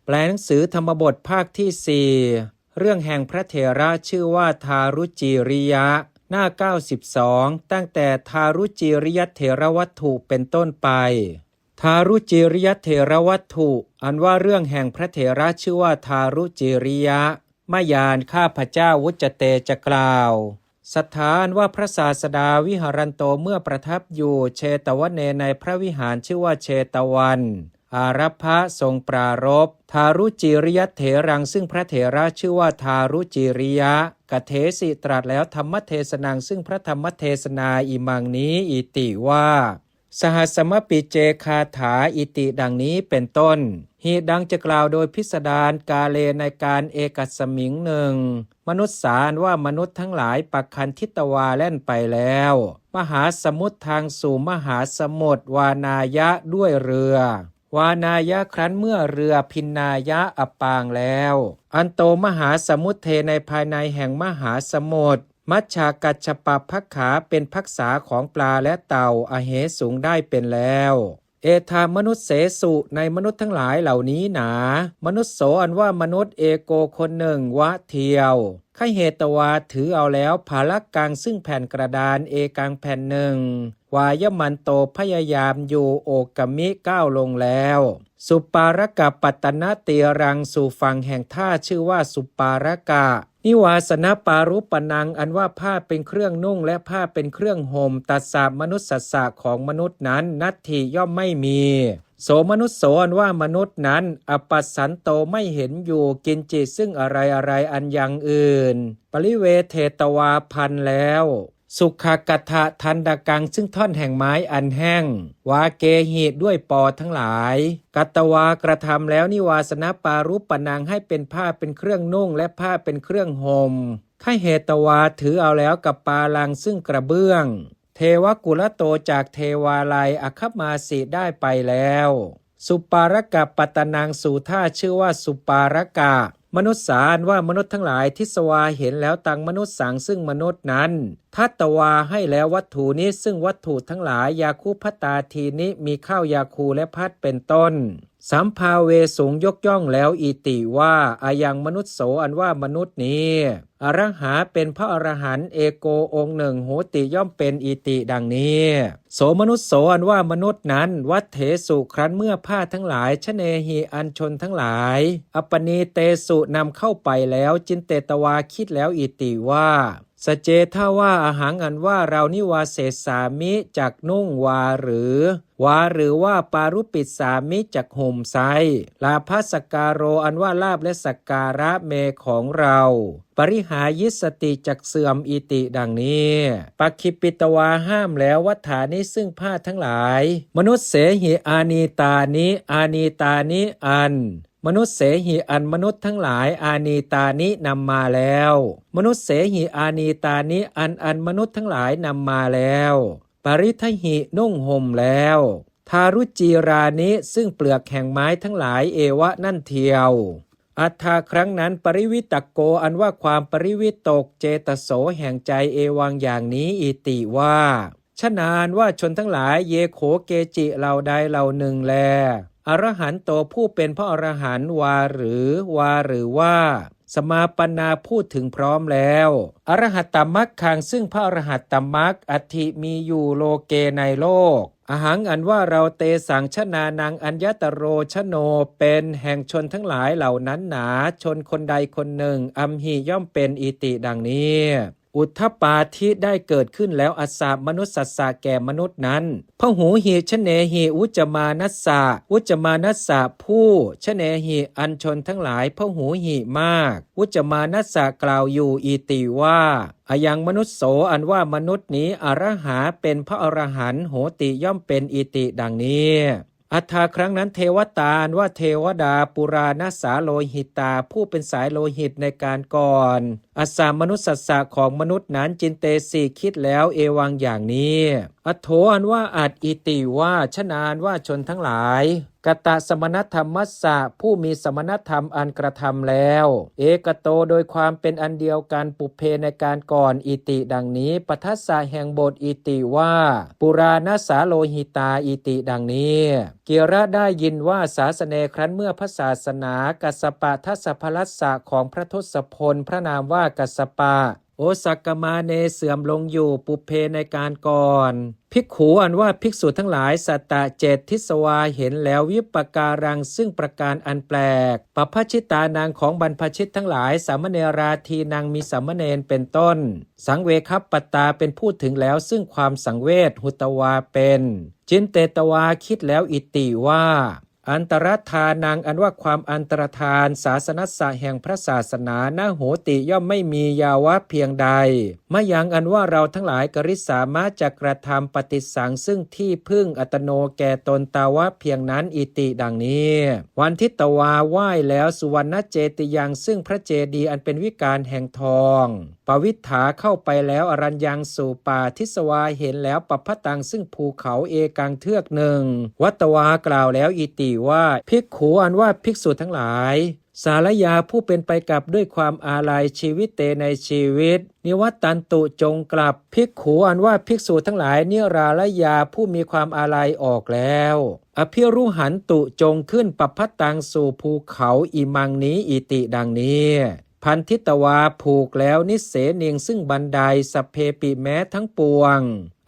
แปลหนังสือธรรมบทภาคที่4เรื่องแห่งพระเถระชื่อว่าทารุจีริยะหน้า92ตั้งแต่ทารุจีริยเถรวัตถุเป็นต้นไปทารุจีริยเถรวัตถุอันว่าเรื่องแห่งพระเถระชื่อว่าทารุจีริยะมายานข้าพเจ้าวุจเตจะกล่าวสถานว่าพระศาสดาวิหารันโตเมื่อประทับอยู่เชตวเนในพระวิหารชื่อว่าเชตวันอารัพพะทรงปรารภทารุจีริยเถรังซึ่งพระเถระชื่อว่าทารุจีริยะกเถสิตรัสแล้วธรรมเทศนังซึ่งพระธรรมเทศนาอิมังนี้อิติว่าสหัสมปิเจคาถาอิติดังนี้เป็นต้นเหตุดังจะกล่าวโดยพิสดารกาเลในการเอกัสสมิงหนึ่งมนุษย์สารว่ามนุษย์ทั้งหลายปักคันทิตวาแล่นไปแล้วมหาสมุทรทางสู่มหาสมุทรวานายะด้วยเรือวานายะครั้นเมื่อเรือพินนายะอับปางแล้วอันโตมหาสมุทรเทในภายในแห่งมหาสมุทรมัชฌากัจฉปภักขาเป็นภักษาของปลาและเต่าอเหสูงได้เป็นแล้วเอธามนุษย์เสสุในมนุษย์ทั้งหลายเหล่านี้หนามนุษย์โสอันว่ามนุษย์เอโกคนหนึ่งวะเทียวข้าเหตวาถือเอาแล้วภาลกังซึ่งแผ่นกระดานเอกังแผ่นหนึ่งวายมันโตพยายามอยู่โอกมิก้าวลงแล้วสุปารกะปัตตนะเตียรังสู่ฝั่งแห่งท่าชื่อว่าสุปารกะนิวาสนปารุปนังอันว่าผ้าเป็นเครื่องนุ่งและผ้าเป็นเครื่องห่มตัสสะมนุษย์สัสสะของมนุษย์นั้นนัตถิย่อมไม่มีโสมนุษย์โสอันว่ามนุษย์นั้นอปัสสันโตไม่เห็นอยู่กินจิซึ่งอะไรอันยังอื่นปริเวเทตวาพันแล้วสุขกัตถะทันดกังซึ่งท่อนแห่งไม้อันแห้งวาเกหิด้วยปอทั้งหลายกัตตวากระทำแล้วนิวาสนปารุปนังให้เป็นผ้าเป็นเครื่องนุ่งและผ้าเป็นเครื่องห่มข้าเหตวาถือเอาแล้วกับปาลังซึ่งกระเบื้องเทวกุลโตจากเทวาลัยอคัมมาสิได้ไปแล้วสุปารกะปัตตนังสู่ท่าชื่อว่าสุปารกะมนุษย์สารว่ามนุษย์ทั้งหลายทิสวาเห็นแล้วตังมนุษย์สังซึ่งมนุษย์นั้นทัตตวาให้แล้ววัตถุนี้ซึ่งวัตถุทั้งหลายยาคูพัตตาทีนี้มีข้าวยาคูและพัดเป็นต้นสัมภาเวสูงยกย่องแล้วอิติว่าอายังมนุษย์โสอันว่ามนุษย์นี้อรหาเป็นพระอรหันต์เอโกองค์หนึ่งโหติย่อมเป็นอิติดังนี้โสมนุษย์โสอันว่ามนุษย์นั้นวัฏเถสุครั้นเมื่อผ้าทั้งหลายชเนหิอันชนทั้งหลายอปนีเตสุนำเข้าไปแล้วจินเตตวาคิดแล้วอิติว่าสเจท่าว่าอาหารอันว่าเรานิวาเสสามิจักนุ่งวาหรือว่าปารุปิสามิจักห่มไซลาภัสการโรอันว่าลาภและสักการะเมของเราปริหายิสติจักเสื่อมอิติดังนี้ปักขิปิตวาห้ามแล้ววัฏฐานี้ซึ่งผ้าทั้งหลายมนุษย์เสหิอานีตานิอันมนุษย์เสหิอันมนุษย์ทั้งหลายอานีตานินำมาแล้วมนุษย์เสหิอานีตานิอันมนุษย์ทั้งหลายนำมาแล้วปริทหินุ่งห่มแล้วทารุจีรานิซึ่งเปลือกแห่งไม้ทั้งหลายเอวะนั่นเทียวอัฏฐาครั้งนั้นปริวิตโกอันว่าความปริวิตกเจตโสแห่งใจเอวังอย่างนี้อิติว่าฉะนั้นว่าชนทั้งหลายเยโขเกจิเหล่าใดเหล่าหนึ่งแลอรหันโตผู้เป็นพระอรหันต์วาหรือว่าสมาปันนาพูดถึงพร้อมแล้วอรหัตตมรรคขังซึ่งพระอรหัตตมรรคอัตถิมีอยู่โลเกในโลกอหังอันว่าเราเตสังชนานังอัญญตโรชโนเป็นแห่งชนทั้งหลายเหล่านั้นหนาชนคนใดคนหนึ่งอัมหิย่อมเป็นอิติดังนี้อุทธปาทิได้เกิดขึ้นแล้วอัสสะมนุษย์สัสสะแก่มนุษย์นั้นพหูหิชเนหิอุจจมานัสสะผู้ชเนหิอันชนทั้งหลายพหูหิมากอุจจมานัสสะกล่าวอยู่อิติว่าอายังมนุษย์โสอันว่ามนุษย์นี้อรหาเป็นพระอรหันต์โหติย่อมเป็นอิติดังนี้อัฏฐาครั้งนั้นเทวตาอันว่าเทวดาปุราณสาโลหิตาผู้เป็นสายโลหิตในการก่อนอัสสามนุษย์สัสสะของมนุษย์นั้นจินเตสีคิดแล้วเอวังอย่างนี้อัทโธอันว่าอัดอิติว่าชนานว่าชนทั้งหลาย กตสมณธรรมัสสะผู้มีสมณธรรมอันกระทำแล้วเอกโตโดยความเป็นอันเดียวกันปุเพในการก่อนอิติดังนี้ปัทสะแห่งบทอิติว่าปุราณสาโลหิตาอิติดังนี้เกียระได้ยินว่าศาสเนครั้นเมื่อพระศาสนากัสสปะทัสสะพลัสสะของพระทศพลพระนามว่ากัสสปะโอสักกมาเนเสื่อมลงอยู่ปุเพในการก่อนภิกขุอันว่าภิกษุทั้งหลายสัตตะเจตทิสวาเห็นแล้ววิปการังซึ่งประการอันแปลกปพชิตานางของบรรพชิตทั้งหลายสามเณราทีนางมีสามเณรเป็นต้นสังเวคัปปตาเป็นพูดถึงแล้วซึ่งความสังเวชหุตวาเป็นจินเตตวาคิดแล้วอิติว่าอันตรธานังอันว่าความอันตรธานศาสนัสสะแห่งพระศาสนานาโหติย่อมไม่มียาวะเพียงใดมะยังอันว่าเราทั้งหลายกริสามารถจะกระทำปฏิสังซึ่งที่พึ่งอัตโนแก่ตนตาวะเพียงนั้นอิติดังนี้วันทิตวาไหว้แล้วสุวรรณเจติยังซึ่งพระเจดีย์อันเป็นวิการแห่งทองปวิฏฐาเข้าไปแล้วอรัญญังสู่ป่าทิสวาเห็นแล้วปัพพตังซึ่งภูเขาเอกังเทือกหนึ่งวัตวากล่าวแล้วอิติว่าภิกขุอันว่าภิกษุทั้งหลายสารยาผู้เป็นไปกับด้วยความอาลัยชีวิตเตในชีวิตนิวัตตันตุจงกลับภิกขุอันว่าภิกษุทั้งหลายนิราลยาผู้มีความอาลัยออกแล้วอภิรุหันตุจงขึ้นปัพพตังสู่ภูเขาอิมังนี้อิติดังนี้พันทิตวาผูกแล้วนิเสนิงซึ่งบันไดสัพเพปิแม้ทั้งปวง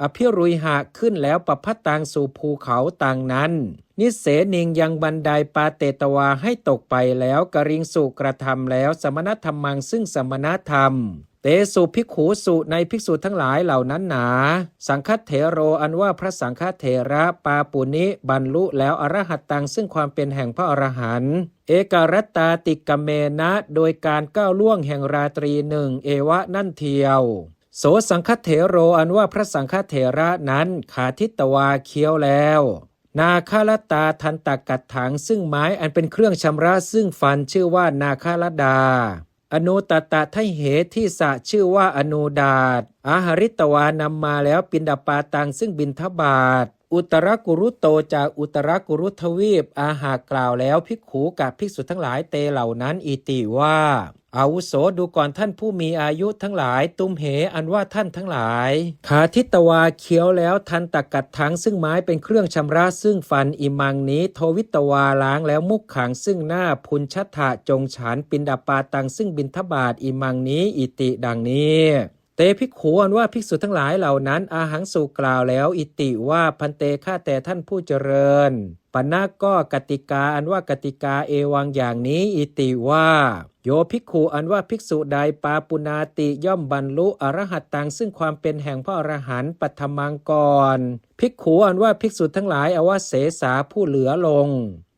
อภิรุยหะขึ้นแล้วปัพพตังสู่ภูเขาต่างนั้นนิเสนิงยังบันไดปาเตตวาให้ตกไปแล้วกริงสุกระทำแล้วสมณธรรมังซึ่งสมณธรรมเตสุภิกขุสุในภิกษุทั้งหลายเหล่านั้นหนาสังฆเถโรอันว่าพระสังฆเถระปาปุณิบรรลุแล้วอรหัตตังซึ่งความเป็นแห่งพระอรหันต์เอกรัตตาติกเมนะโดยการก้าวล่วงแห่งราตรีหนึ่งเอวะนั่นเทียวโสสังฆเถโรอันว่าพระสังฆเถระนั้นขาทิตวาเคี้ยวแล้วนาคาลตาทันตกัดถังซึ่งไม้อันเป็นเครื่องชำระซึ่งฟันชื่อว่านาคาลดาอนุตตะทเหที่สะชื่อว่าอนุดาตอาหาริตวานำมาแล้วปินดาปาตังซึ่งบิณฑบาตอุตรกุรุโตจากอุตรกุรุทวีปอาหากล่าวแล้วภิกขุกับภิกษุทั้งหลายเตเหล่านั้นอิติว่าอาวุโสดูก่อนท่านผู้มีอายุทั้งหลายตุมเหอันว่าท่านทั้งหลายขาทิตวาเคี้ยวแล้วทันตกัดถังซึ่งไม้เป็นเครื่องชำระซึ่งฟันอิมังนี้โทวิตวาล้างแล้วมุขขังซึ่งหน้าพุนชัตถะจงฉันปินดาปาตังซึ่งบิณฑบาตอิมังนี้อิติดังนี้เตภิกขุอันว่าภิกษุทั้งหลายเหล่านั้นอาหังสุกล่าวแล้วอิติว่าพันเตข้าแต่ท่านผู้เจริญปณะก็กติกาอันว่ากติกาเอวังอย่างนี้อิติว่าโยภิกขุอันว่าภิกษุใดปาปุนาติย่อมบรรลุอรหัตตังซึ่งความเป็นแห่งพระอรหันต์ปัทมังกรภิกขุอันว่าภิกษุทั้งหลายอวเสสาผู้เหลือลง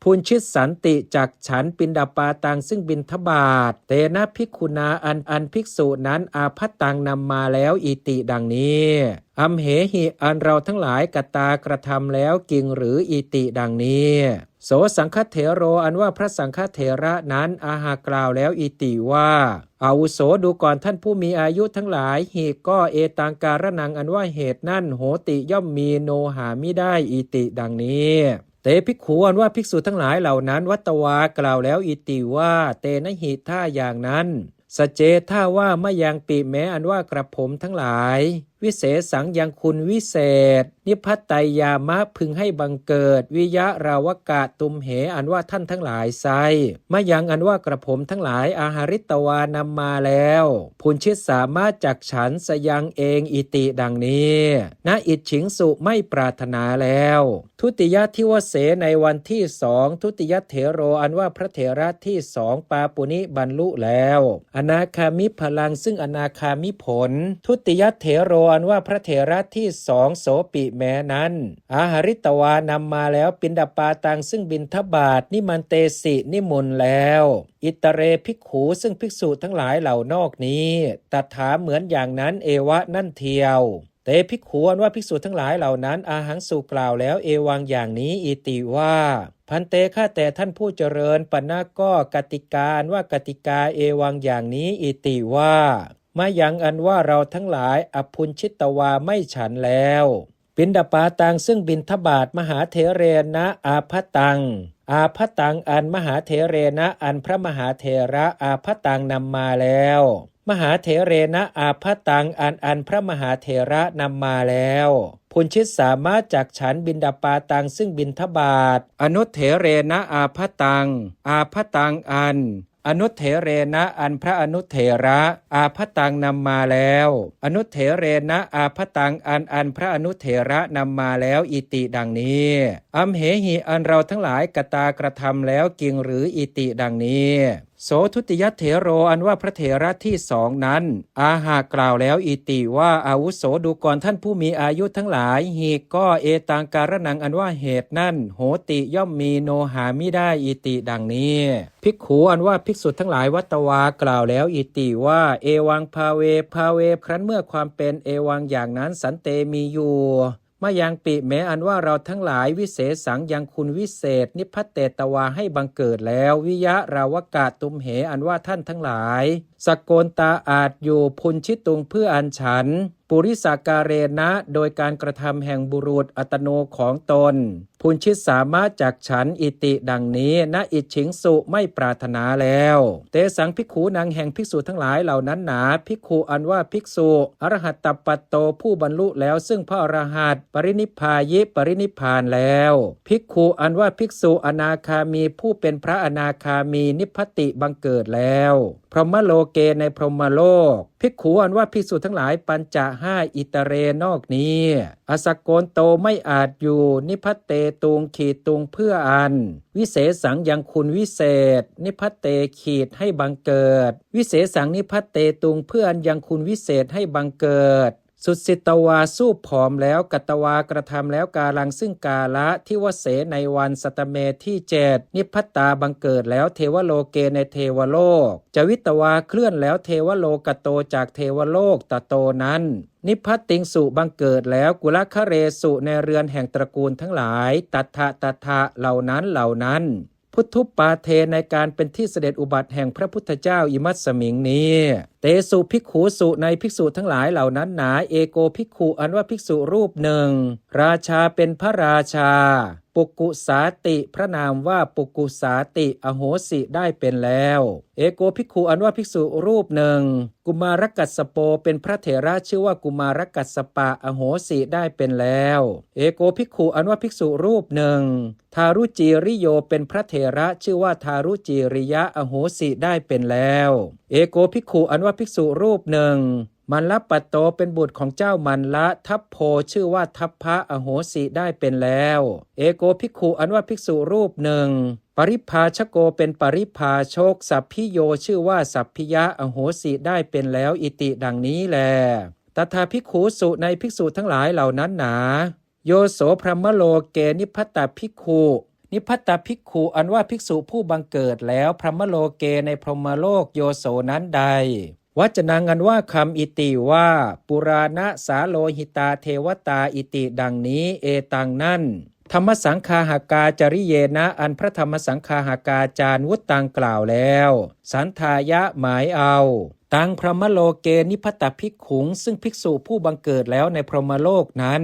พูนชิตสันติจากฉันปินดาปาตังซึ่งบิณฑบาตเตนะภิกขุนาอันภิกษุนั้นอาภัตตังนำมาแล้วอิติดังนี้อัมเหหิอันเราทั้งหลายกตากระทำแล้วกิงหรืออิติดังนี้โสสังฆเถโรอันว่าพระสังฆเถระนั้นอาหากล่าวแล้วอิติว่าอาวุโสดูก่อนท่านผู้มีอายุทั้งหลายหิก็เอตังการนังอันว่าเหตุนั่นโหติย่อมมีโนหามิได้อิติดังนี้เตภิกขุอันว่าภิกษุทั้งหลายเหล่านั้นวัตวากล่าวแล้วอิติว่าเตนะหิท่าอย่างนั้นสเจท่าว่ามะยังปิแม้อันว่ากระผมทั้งหลายวิเศษสังยังคุณวิเศษนิพพัตไตยามะพึงให้บังเกิดวิยะราวกะตุมเหอันว่าท่านทั้งหลายไซมะยังอันว่ากระผมทั้งหลายอาหาริตวานำมาแล้วพุนชิตสามารถจักฉันสยังเองอิติดังนี้ณอิจฉิงสุไม่ปรารถนาแล้วทุติยทิวเสในวันที่สองทุติยเถโรอันว่าพระเถระที่สองปาปุณิบรรลุแล้วอนาคามิพลังซึ่งอนาคามิผลทุติยเถโรอันว่าพระเถระที่สองโสปิแม้นั้นอาหาริตวานำมาแล้วปินดาปาตังซึ่งบิณฑบาตนิมันเตสินิมนต์แล้วอิตเรภิกขุซึ่งภิกษุทั้งหลายเหล่านอกนี้ตถาเหมือนอย่างนั้นเอวะนั่นเทียวเตภิกขุอันว่าภิกษุทั้งหลายเหล่านั้นอาหังสุกล่าวแล้วเอวังอย่างนี้อิติว่าพันเตข้าแต่ท่านผู้เจริญปณะก็กติกาอันว่ากติกาเอวังอย่างนี้อิติว่ามายังอันว่าเราทั้งหลายอภุญชิตวาไม่ฉันแล้ว บิณฑบาตังซึ่งบิณฑบาตมหาเถเรนะอาภัตตังอันมหาเถเรนะอันพระมหาเถระอาภัตตังนำมาแล้วมหาเถเรนะอาภัตตังอันพระมหาเถระนำมาแล้วพุนชิตสามารถจักฉันบิณฑบาตังซึ่งบิณฑบาตอนุเถเรนะอาภัตตังอันอนุเถเรนะอันพระอนุเถระอาภัตตังนำมาแล้วอนุเถเรนะอาภัตตังอันพระอนุเถระนำมาแล้วอิติดังนี้อัมเหหิอันเราทั้งหลายกตากระทำแล้วกิงหรืออิติดังนี้โสทุติยเถโรอันว่าพระเถระที่สองนั้นอาหากล่าวแล้วอิติว่าอาวุโสดูก่อนท่านผู้มีอายุทั้งหลายหีก็เอตังการนังอันว่าเหตุนั่นโหติย่อมมีโนหามิได้อิติดังนี้ภิกขุอันว่าภิกษุทั้งหลายวัตวากล่าวแล้วอิติว่าเอวังภาเวครั้นเมื่อความเป็นเอวังอย่างนั้นสันเตมีอยู่มายังปิแม้อันว่าเราทั้งหลายวิเศษสังยังคุณวิเศษนิพพเตตวาให้บังเกิดแล้ววิยะราวกะตุมเหอันว่าท่านทั้งหลายสกโกนตาอาจอยู่พุนชิตุงเพื่ออันฉันปุริสาการเรนะโดยการกระทำแห่งบุรุษอัตโนของตนพุนชิตสามารถจากฉันอิติดังนี้ณอิจฉิงสุไม่ปรารถนาแล้วเตสังภิกขุนางแห่งภิกษุทั้งหลายเหล่านั้นหนาภิกขุอันว่าภิกษุอรหัตตปัตโตผู้บรรลุแล้วซึ่งพระอรหันต์ปรินิพพายิปรินิพพานแล้วภิกขุอันว่าภิกษุอนาคามีผู้เป็นพระอนาคามีนิพพติบังเกิดแล้วพรหมโลเกในพรหมโลกภิกขุอันว่าภิกษุทั้งหลายปัญจห้าอิตเรนอกนี้อสกโกนโตไม่อาจอยู่นิพพเตตุงขีดตุงเพื่ออันวิเศษสังยังคุณวิเศษนิพพเตขีดให้บังเกิดวิเศษสังนิพพเตตุงเพื่ออันยังคุณวิเศษให้บังเกิดสุดสิตวาสู้ผอมแล้วกัตวากระทำแล้วกาลังซึ่งกาละที่วเสในวันสัตเมที่เจ็ดนิพพตาบังเกิดแล้วเทวโลเกในเทวโลกจวิตวาเคลื่อนแล้วเทวโลกโตจากเทวโลกตโตนั้นนิพพติงสุบังเกิดแล้วกุลคะเรสุในเรือนแห่งตระกูลทั้งหลายตัทธะเหล่านั้นพุทธุปาเทในการเป็นที่เสด็จอุบัติแห่งพระพุทธเจ้าอิมัตสมิงนี้เตสุภิกขุสุในภิกษุทั้งหลายเหล่านั้นหนาเอโกภิกขุอันว่าภิกษุรูปหนึ่งราชาเป็นพระราชาปุกุสาติพระนามว่าปุกุสาติอโหสิได้เป็นแล้วเอโกภิกขุอันว่าภิกษุรูปหนึ่งกุมารกัสสโปเป็นพระเถระชื่อว่ากุมารกัสสปะอโหสิได้เป็นแล้วเอโกภิกขุอันว่าภิกษุรูปหนึ่งทารุจีริโยเป็นพระเถระชื่อว่าทารุจีริยะอโหสิได้เป็นแล้วเอโกภิกขุอันว่าภิกษุรูปหนึ่งมันละปัตโตเป็นบุตรของเจ้ามันละทัพโพชื่อว่าทัพพะอโหสิได้เป็นแล้วเอโกภิกขุอันว่าภิกษุรูปหนึ่งปริภาชโกเป็นปริภาชกสัพพิโยชื่อว่าสัพพิยะอโหสิได้เป็นแล้วอิติดังนี้แลตถาภิกขุสุในภิกษุทั้งหลายเหล่านั้นหนาโยโสพรหมโลเกนิพพตภิกขุนิพพตภิกขุอันว่าภิกษุผู้บังเกิดแล้วพรหมโลเกในพรหมโลกโยโสนั้นใดวจนังอันว่าคำอิติว่าปุราณสาโลหิตาเทวตาอิติดังนี้เอตังนั่นธรรมสังคาหากาจริเยนะอันพระธรรมสังคาหากาจารวุตตังกล่าวแล้วสันทายะหมายเอาตังพรหมโลเกนิพพตภิกขุงซึ่งภิกษุผู้บังเกิดแล้วในพรหมโลกนั้น